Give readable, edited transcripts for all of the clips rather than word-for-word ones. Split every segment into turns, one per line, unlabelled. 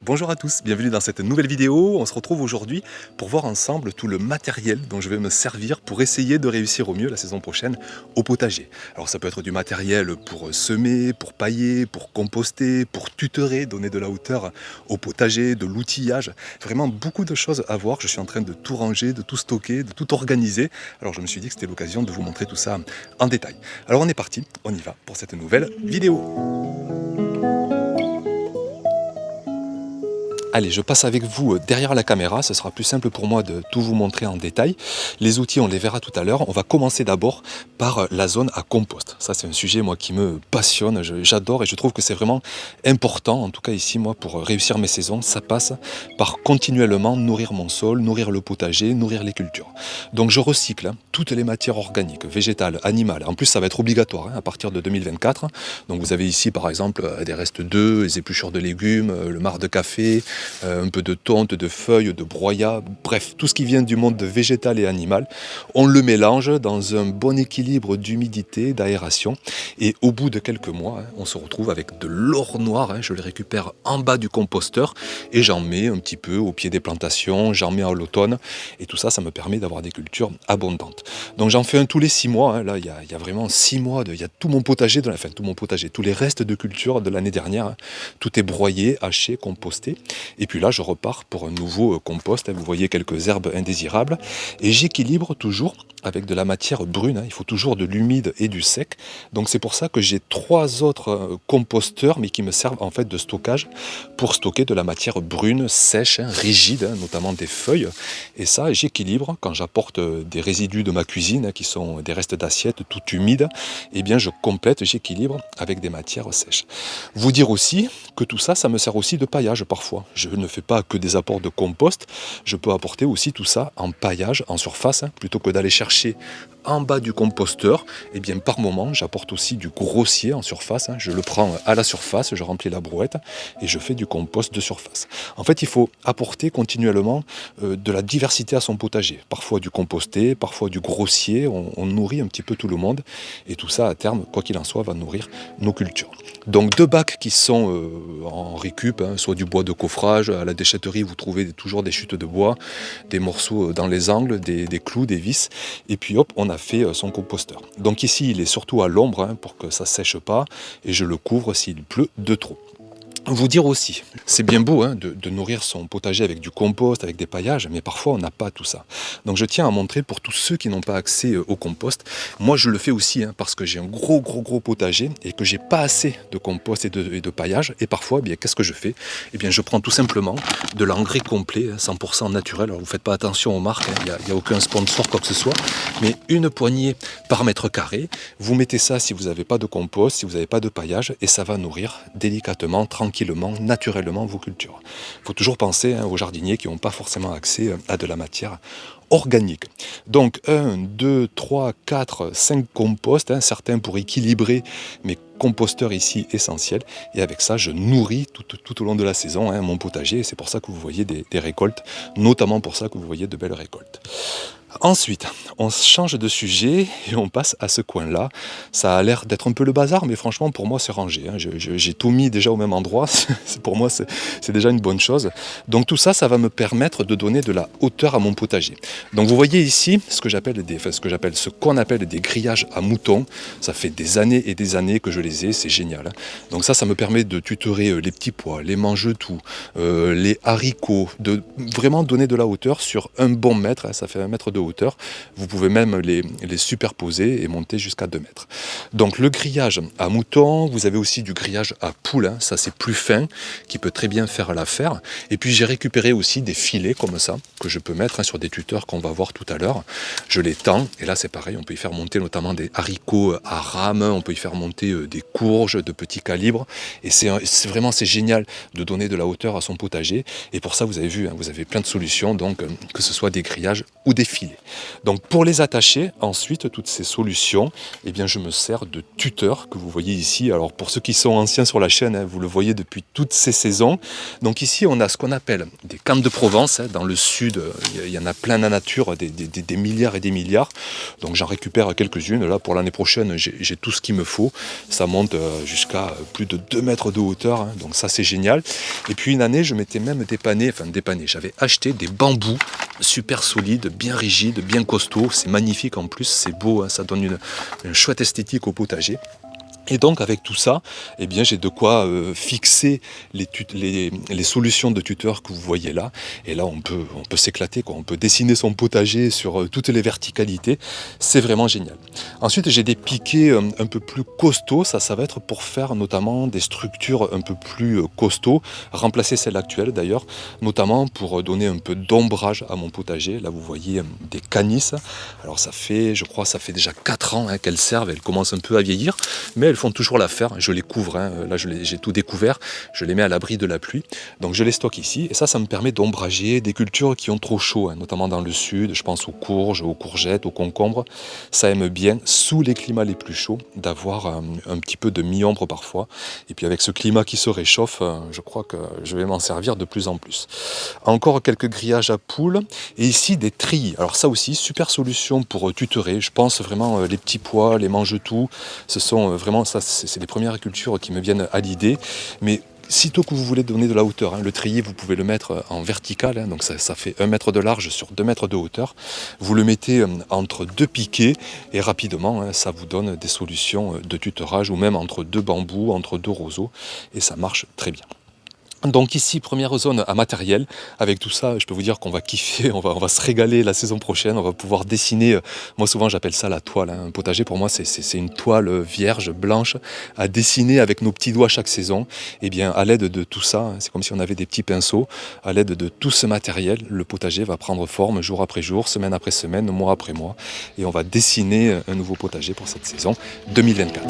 Bonjour à tous, bienvenue dans cette nouvelle vidéo. On se retrouve aujourd'hui pour voir ensemble tout le matériel dont je vais me servir pour essayer de réussir au mieux la saison prochaine au potager. Alors ça peut être du matériel pour semer, pour pailler, pour composter, pour tutorer, donner de la hauteur au potager, de l'outillage. Vraiment beaucoup de choses à voir. Je suis en train de tout ranger, de tout stocker, de tout organiser. Alors je me suis dit que c'était l'occasion de vous montrer tout ça en détail. Alors on est parti, on y va pour cette nouvelle vidéo. Allez, je passe avec vous derrière la caméra, ce sera plus simple pour moi de tout vous montrer en détail. Les outils, on les verra tout à l'heure. On va commencer d'abord par la zone à compost. Ça, c'est un sujet, moi, qui me passionne, j'adore et je trouve que c'est vraiment important, en tout cas ici, moi, pour réussir mes saisons, ça passe par continuellement nourrir mon sol, nourrir le potager, nourrir les cultures. Donc je recycle toutes les matières organiques, végétales, animales. En plus, ça va être obligatoire à partir de 2024. Donc vous avez ici, par exemple, des restes d'œufs, les épluchures de légumes, le marc de café, un peu de tonte, de feuilles, de broyat, bref, tout ce qui vient du monde végétal et animal, on le mélange dans un bon équilibre d'humidité, d'aération, et au bout de quelques mois, on se retrouve avec de l'or noir, je le récupère en bas du composteur, et j'en mets un petit peu au pied des plantations, j'en mets à l'automne, et tout ça, ça me permet d'avoir des cultures abondantes. Donc j'en fais un tous les 6 mois, là il y a vraiment 6 mois, il y a tout mon potager, tous les restes de culture de l'année dernière, tout est broyé, haché, composté, et puis là, je repars pour un nouveau compost. Vous voyez quelques herbes indésirables. Et j'équilibre toujours avec de la matière brune. Il faut toujours de l'humide et du sec. Donc c'est pour ça que j'ai 3 autres composteurs, mais qui me servent en fait de stockage pour stocker de la matière brune, sèche, rigide, notamment des feuilles. Et ça, j'équilibre quand j'apporte des résidus de ma cuisine, qui sont des restes d'assiettes tout humides. Eh bien, je complète, j'équilibre avec des matières sèches. Vous dire aussi que tout ça, ça me sert aussi de paillage parfois. Je ne fais pas que des apports de compost, je peux apporter aussi tout ça en paillage, en surface, plutôt que d'aller chercher en bas du composteur. Et bien par moment, j'apporte aussi du grossier en surface, je le prends à la surface, je remplis la brouette et je fais du compost de surface. En fait, il faut apporter continuellement de la diversité à son potager. Parfois du composté, parfois du grossier, on nourrit un petit peu tout le monde et tout ça à terme, quoi qu'il en soit, va nourrir nos cultures. Donc 2 bacs qui sont en récup, soit du bois de coffrage, à la déchetterie vous trouvez toujours des chutes de bois, des morceaux dans les angles, des clous, des vis, et puis hop, on a fait son composteur. Donc ici il est surtout à l'ombre pour que ça sèche pas, et je le couvre s'il pleut de trop. Vous dire aussi, c'est bien beau de nourrir son potager avec du compost, avec des paillages, mais parfois on n'a pas tout ça. Donc je tiens à montrer pour tous ceux qui n'ont pas accès au compost, moi je le fais aussi parce que j'ai un gros potager et que j'ai pas assez de compost et de paillage, et parfois qu'est-ce que je fais? Eh bien je prends tout simplement de l'engrais complet, 100% naturel. Alors vous faites pas attention aux marques, il n'y a aucun sponsor quoi que ce soit, mais une poignée par mètre carré, vous mettez ça si vous n'avez pas de compost, si vous n'avez pas de paillage, et ça va nourrir délicatement, tranquillement, naturellement vos cultures. Il faut toujours penser aux jardiniers qui n'ont pas forcément accès à de la matière organique. Donc 1, 2, 3, 4, 5 composts, certains pour équilibrer mes composteurs ici essentiels, et avec ça je nourris tout au long de la saison mon potager, et c'est pour ça que vous voyez des récoltes, notamment pour ça que vous voyez de belles récoltes. Ensuite, on change de sujet et on passe à ce coin-là. Ça a l'air d'être un peu le bazar, mais franchement, pour moi, c'est rangé. J'ai tout mis déjà au même endroit. Pour moi, c'est déjà une bonne chose. Donc tout ça, ça va me permettre de donner de la hauteur à mon potager. Donc vous voyez ici ce qu'on appelle des grillages à moutons. Ça fait des années et des années que je les ai. C'est génial. Donc ça me permet de tutorer les petits pois, les mange-tout, les haricots, de vraiment donner de la hauteur sur un bon mètre. Ça fait 1 mètre de hauteur, vous pouvez même les superposer et monter jusqu'à 2 mètres. Donc le grillage à mouton, vous avez aussi du grillage à poule, ça c'est plus fin, qui peut très bien faire l'affaire. Et puis j'ai récupéré aussi des filets comme ça, que je peux mettre sur des tuteurs qu'on va voir tout à l'heure. Je les tends, et là c'est pareil, on peut y faire monter notamment des haricots à rame, on peut y faire monter des courges de petit calibre, et c'est génial de donner de la hauteur à son potager, et pour ça vous avez vu, vous avez plein de solutions, donc que ce soit des grillages ou des filets. filet. Donc pour les attacher, ensuite, toutes ces solutions, eh bien, je me sers de tuteurs que vous voyez ici. Alors pour ceux qui sont anciens sur la chaîne, vous le voyez depuis toutes ces saisons. Donc ici, on a ce qu'on appelle des cannes de Provence. Dans le sud, il y en a plein la nature, des milliards et des milliards. Donc j'en récupère quelques-unes. Là, pour l'année prochaine, j'ai tout ce qu'il me faut. Ça monte jusqu'à plus de 2 mètres de hauteur. Donc ça, c'est génial. Et puis une année, je m'étais même dépanné, j'avais acheté des bambous super solides, bien rigides, bien costauds. C'est magnifique en plus, c'est beau, ça donne une chouette esthétique au potager. Et donc avec tout ça, eh bien, j'ai de quoi fixer les solutions de tuteur que vous voyez là. Et là, on peut s'éclater, quoi. On peut dessiner son potager sur toutes les verticalités. C'est vraiment génial. Ensuite, j'ai des piquets un peu plus costauds. Ça va être pour faire notamment des structures un peu plus costauds, remplacer celles actuelles d'ailleurs, notamment pour donner un peu d'ombrage à mon potager. Là, vous voyez des canisses. Alors je crois, ça fait déjà 4 ans qu'elles servent. Elles commencent un peu à vieillir, mais elles font toujours l'affaire. Je les couvre, là j'ai tout découvert, je les mets à l'abri de la pluie, donc je les stocke ici, et ça me permet d'ombrager des cultures qui ont trop chaud, notamment dans le sud. Je pense aux courges, aux courgettes, aux concombres. Ça aime bien, sous les climats les plus chauds, d'avoir un petit peu de mi-ombre parfois, et puis avec ce climat qui se réchauffe, je crois que je vais m'en servir de plus en plus. Encore quelques grillages à poules, et ici des trillis. Alors ça aussi, super solution pour tutorer. Je pense vraiment les petits pois, les mange-tout, ce sont vraiment, ça c'est les premières cultures qui me viennent à l'idée. Mais sitôt que vous voulez donner de la hauteur, le treillis, vous pouvez le mettre en vertical, donc ça fait 1 mètre de large sur 2 mètres de hauteur. Vous le mettez entre 2 piquets et rapidement, ça vous donne des solutions de tutorage, ou même entre 2 bambous, entre 2 roseaux, et ça marche très bien. Donc ici, première zone à matériel. Avec tout ça, je peux vous dire qu'on va kiffer, on va se régaler la saison prochaine. On va pouvoir dessiner, moi souvent j'appelle ça la toile. Un potager pour moi c'est une toile vierge, blanche, à dessiner avec nos petits doigts chaque saison. Et bien à l'aide de tout ça, c'est comme si on avait des petits pinceaux, à l'aide de tout ce matériel, le potager va prendre forme jour après jour, semaine après semaine, mois après mois. Et on va dessiner un nouveau potager pour cette saison 2024.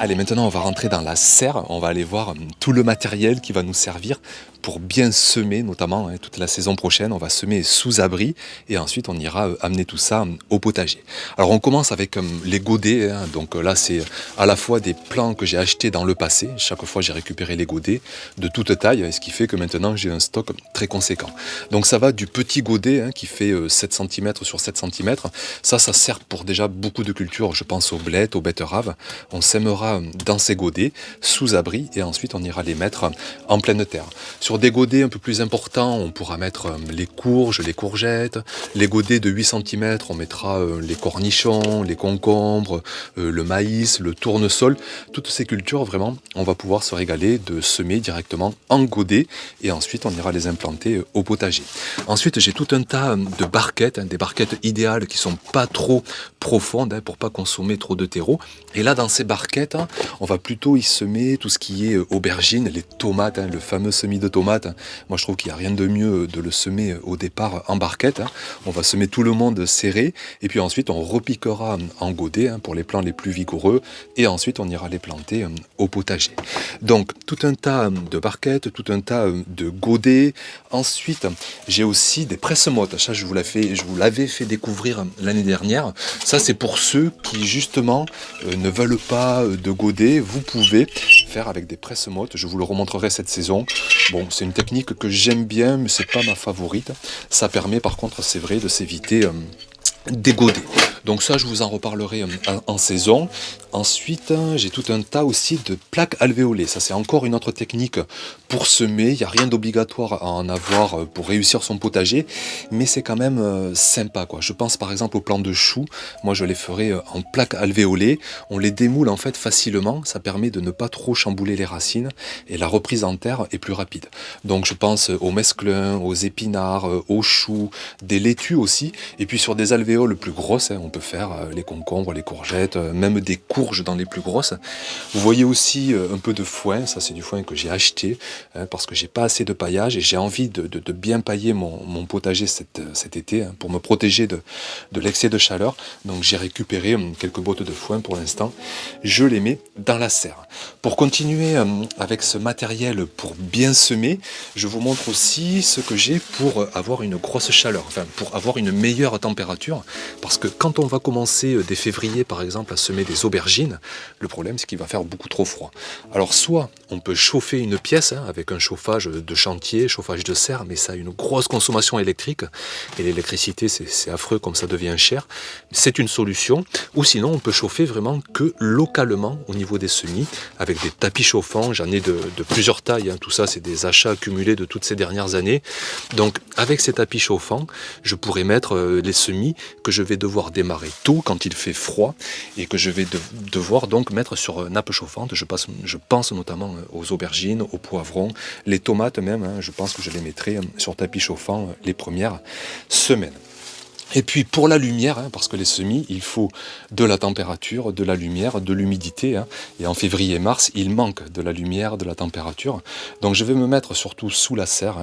Allez, maintenant on va rentrer dans la serre, on va aller voir tout le matériel qui va nous servir pour bien semer, notamment toute la saison prochaine. On va semer sous abri et ensuite on ira amener tout ça au potager. Alors on commence avec les godets, donc là c'est à la fois des plants que j'ai achetés dans le passé. Chaque fois j'ai récupéré les godets de toute taille, ce qui fait que maintenant j'ai un stock très conséquent. Donc ça va du petit godet qui fait 7 cm sur 7 cm. Ça sert pour déjà beaucoup de cultures, je pense aux blettes, aux betteraves. On sèmera dans ces godets sous abri et ensuite on ira les mettre en pleine terre. Sur des godets un peu plus importants, on pourra mettre les courges, les courgettes. Les godets de 8 cm, on mettra les cornichons, les concombres, le maïs, le tournesol. Toutes ces cultures, vraiment, on va pouvoir se régaler de semer directement en godet et ensuite on ira les implanter au potager. Ensuite, j'ai tout un tas de barquettes, des barquettes idéales qui sont pas trop profondes pour pas consommer trop de terreau. Et là, dans ces barquettes, on va plutôt y semer tout ce qui est aubergines, les tomates, le fameux semis de tomates. Moi, je trouve qu'il n'y a rien de mieux de le semer au départ en barquette. On va semer tout le monde serré et puis ensuite on repiquera en godet pour les plants les plus vigoureux et ensuite on ira les planter au potager. Donc tout un tas de barquettes, tout un tas de godets. Ensuite, j'ai aussi des presse-mottes. Ça, je vous l'avais fait découvrir l'année dernière. Ça, c'est pour ceux qui justement ne veulent pas de godets. Vous pouvez faire avec des presse-mottes. Je vous le remontrerai cette saison. Bon, c'est une technique que j'aime bien, mais c'est pas ma favorite. Ça permet par contre, c'est vrai, de s'éviter des godets. Donc ça, je vous en reparlerai en saison. Ensuite, j'ai tout un tas aussi de plaques alvéolées. Ça, c'est encore une autre technique pour semer. Il n'y a rien d'obligatoire à en avoir pour réussir son potager, mais c'est quand même sympa, quoi. Je pense par exemple aux plants de choux. Moi, je les ferai en plaques alvéolées. On les démoule en fait facilement. Ça permet de ne pas trop chambouler les racines et la reprise en terre est plus rapide. Donc, je pense aux mesclun, aux épinards, aux choux, des laitues aussi. Et puis sur des alvéoles plus grosses, on peut faire les concombres, les courgettes, même des courges dans les plus grosses. Vous voyez aussi un peu de foin, ça c'est du foin que j'ai acheté parce que j'ai pas assez de paillage et j'ai envie de bien pailler mon potager cet été pour me protéger de l'excès de chaleur. Donc j'ai récupéré quelques bottes de foin pour l'instant, je les mets dans la serre. Pour continuer avec ce matériel pour bien semer, je vous montre aussi ce que j'ai pour avoir une grosse chaleur, enfin pour avoir une meilleure température, parce que quand on va commencer dès février par exemple à semer des aubergines, le problème c'est qu'il va faire beaucoup trop froid. Alors soit on peut chauffer une pièce avec un chauffage de chantier, chauffage de serre, mais ça a une grosse consommation électrique, et l'électricité c'est affreux comme ça devient cher, c'est une solution, ou sinon on peut chauffer vraiment que localement au niveau des semis, avec des tapis chauffants, j'en ai de plusieurs tailles, tout ça c'est des achats accumulés de toutes ces dernières années. Donc avec ces tapis chauffants, je pourrais mettre les semis que je vais devoir démarrer tôt quand il fait froid et que je vais devoir donc mettre sur nappe chauffante. Je pense notamment aux aubergines, aux poivrons, les tomates même, je pense que je les mettrai sur tapis chauffant les premières semaines. Et puis pour la lumière, parce que les semis, il faut de la température, de la lumière, de l'humidité. Et en février et mars, il manque de la lumière, de la température. Donc je vais me mettre surtout sous la serre,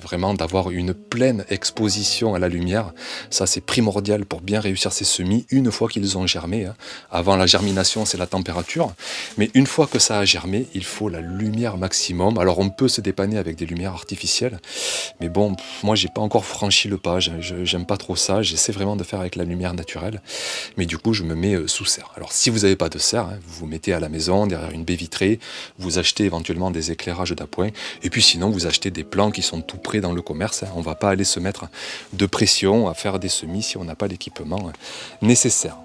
vraiment d'avoir une pleine exposition à la lumière. Ça c'est primordial pour bien réussir ces semis une fois qu'ils ont germé. Avant la germination, c'est la température. Mais une fois que ça a germé, il faut la lumière maximum. Alors on peut se dépanner avec des lumières artificielles. Mais bon, moi j'ai pas encore franchi le pas, j'aime pas trop ça. J'essaie vraiment de faire avec la lumière naturelle, mais du coup je me mets sous serre. Alors si vous n'avez pas de serre, vous vous mettez à la maison derrière une baie vitrée, vous achetez éventuellement des éclairages d'appoint, et puis sinon vous achetez des plants qui sont tout prêts dans le commerce. On ne va pas aller se mettre de pression à faire des semis si on n'a pas l'équipement nécessaire.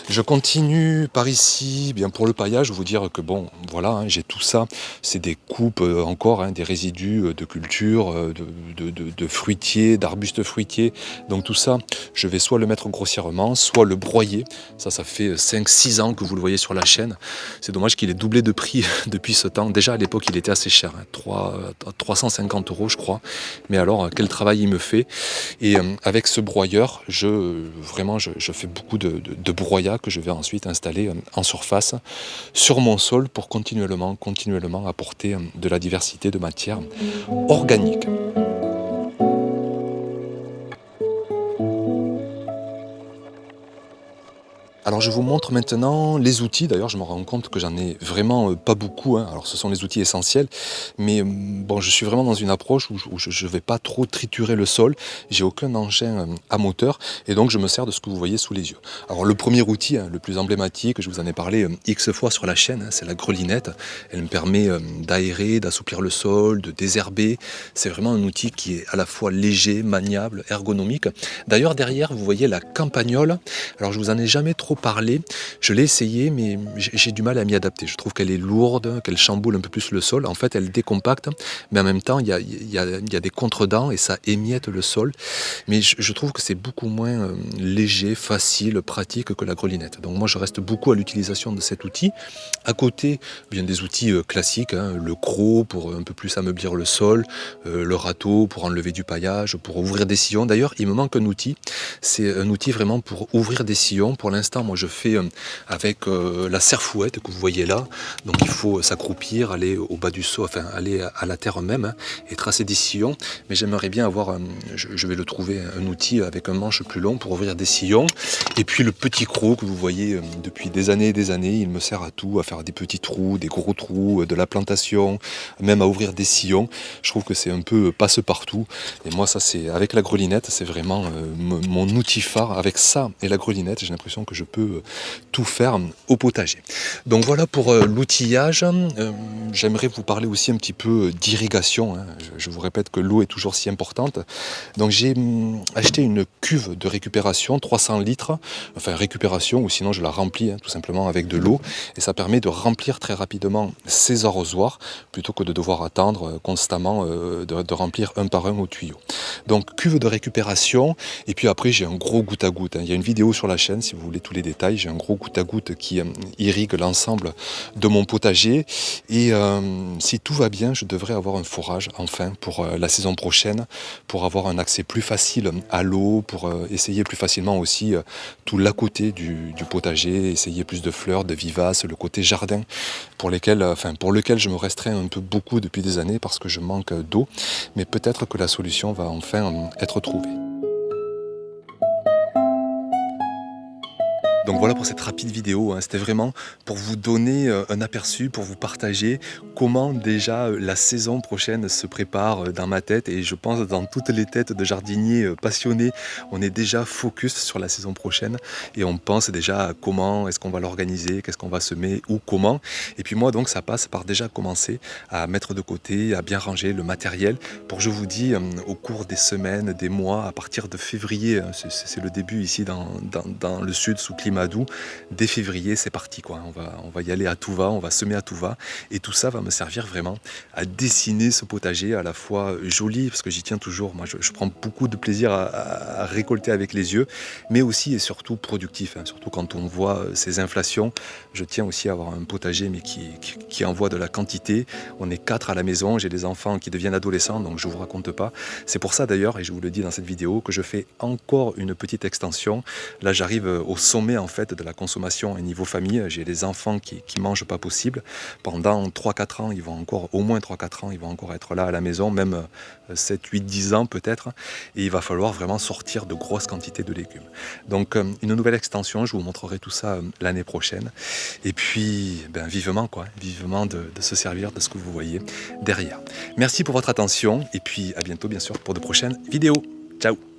Je continue par ici, bien pour le paillage, vous dire que bon, voilà, j'ai tout ça, c'est des coupes encore, des résidus de culture, de fruitiers, d'arbustes fruitiers, donc tout ça, je vais soit le mettre grossièrement, soit le broyer, ça fait 5-6 ans que vous le voyez sur la chaîne, c'est dommage qu'il ait doublé de prix depuis ce temps, déjà à l'époque il était assez cher, 350 € je crois, mais alors quel travail il me fait, et avec ce broyeur, je fais beaucoup de broyat que je vais ensuite installer en surface sur mon sol pour continuellement apporter de la diversité de matière organique. Alors je vous montre maintenant les outils, d'ailleurs je me rends compte que j'en ai vraiment pas beaucoup, alors ce sont les outils essentiels, mais bon je suis vraiment dans une approche où je ne vais pas trop triturer le sol, j'ai aucun engin à moteur et donc je me sers de ce que vous voyez sous les yeux. Alors le premier outil, le plus emblématique, je vous en ai parlé X fois sur la chaîne, c'est la grelinette, elle me permet d'aérer, d'assouplir le sol, de désherber, c'est vraiment un outil qui est à la fois léger, maniable, ergonomique. D'ailleurs derrière vous voyez la campagnole, alors je vous en ai jamais trop parler, je l'ai essayé mais j'ai du mal à m'y adapter, je trouve qu'elle est lourde, qu'elle chamboule un peu plus le sol, en fait elle décompacte, mais en même temps il y a des contredents et ça émiette le sol, mais je trouve que c'est beaucoup moins léger, facile, pratique que la grelinette, donc moi je reste beaucoup à l'utilisation de cet outil. À côté, bien des outils classiques, le croc pour un peu plus ameublir le sol, le râteau pour enlever du paillage, pour ouvrir des sillons, d'ailleurs il me manque un outil, c'est un outil vraiment pour ouvrir des sillons, pour l'instant moi je fais avec la serre-fouette que vous voyez là, donc il faut s'accroupir, aller au bas du seau, enfin aller à la terre même et tracer des sillons, mais j'aimerais bien avoir, je vais le trouver, un outil avec un manche plus long pour ouvrir des sillons, et puis le petit croc que vous voyez depuis des années et des années, il me sert à tout, à faire des petits trous, des gros trous, de la plantation, même à ouvrir des sillons, je trouve que c'est un peu passe-partout, et moi ça c'est, avec la grelinette, c'est vraiment mon outil phare, avec ça et la grelinette, j'ai l'impression que je peux tout faire au potager. Donc voilà pour l'outillage. J'aimerais vous parler aussi un petit peu d'irrigation. Je vous répète que l'eau est toujours si importante. Donc j'ai acheté une cuve de récupération, 300 litres, enfin récupération, ou sinon je la remplis tout simplement avec de l'eau. Et ça permet de remplir très rapidement ces arrosoirs, plutôt que de devoir attendre constamment de remplir un par un au tuyau. Donc cuve de récupération, et puis après j'ai un gros goutte à goutte. Il y a une vidéo sur la chaîne si vous voulez tous les détails. détail. J'ai un gros goutte à goutte qui irrigue l'ensemble de mon potager. Et si tout va bien, je devrais avoir un forage enfin pour la saison prochaine, pour avoir un accès plus facile à l'eau, pour essayer plus facilement aussi tout l'à côté du potager, essayer plus de fleurs, de vivaces, le côté jardin pour lequel je me restreins un peu beaucoup depuis des années parce que je manque d'eau. Mais peut-être que la solution va enfin être trouvée. Donc voilà pour cette rapide vidéo, hein. C'était vraiment pour vous donner un aperçu, pour vous partager comment déjà la saison prochaine se prépare dans ma tête et je pense dans toutes les têtes de jardiniers passionnés, on est déjà focus sur la saison prochaine et on pense déjà à comment est-ce qu'on va l'organiser, qu'est-ce qu'on va semer, où, comment. Et puis moi donc ça passe par déjà commencer à mettre de côté, à bien ranger le matériel pour, je vous dis, au cours des semaines, des mois, à partir de février, c'est le début ici dans le sud sous climat doux, dès février c'est parti quoi. On va y aller à tout va, on va semer à tout va et tout ça va me servir vraiment à dessiner ce potager à la fois joli parce que j'y tiens toujours, moi je prends beaucoup de plaisir à récolter avec les yeux mais aussi et surtout productif, hein. Surtout quand on voit ces inflations, je tiens aussi à avoir un potager mais qui envoie de la quantité. On est 4 à la maison, j'ai des enfants qui deviennent adolescents donc je vous raconte pas. C'est pour ça d'ailleurs, et je vous le dis dans cette vidéo, que je fais encore une petite extension. Là j'arrive au sommet en fait de la consommation au niveau famille. J'ai des enfants qui mangent pas possible. Pendant 3-4 ans, ils vont encore, au moins 3-4 ans, ils vont encore être là à la maison, même 7, 8, 10 ans peut-être. Et il va falloir vraiment sortir de grosses quantités de légumes. Donc une nouvelle extension, je vous montrerai tout ça l'année prochaine. Et puis vivement quoi, vivement de se servir de ce que vous voyez derrière. Merci pour votre attention et puis à bientôt bien sûr pour de prochaines vidéos. Ciao!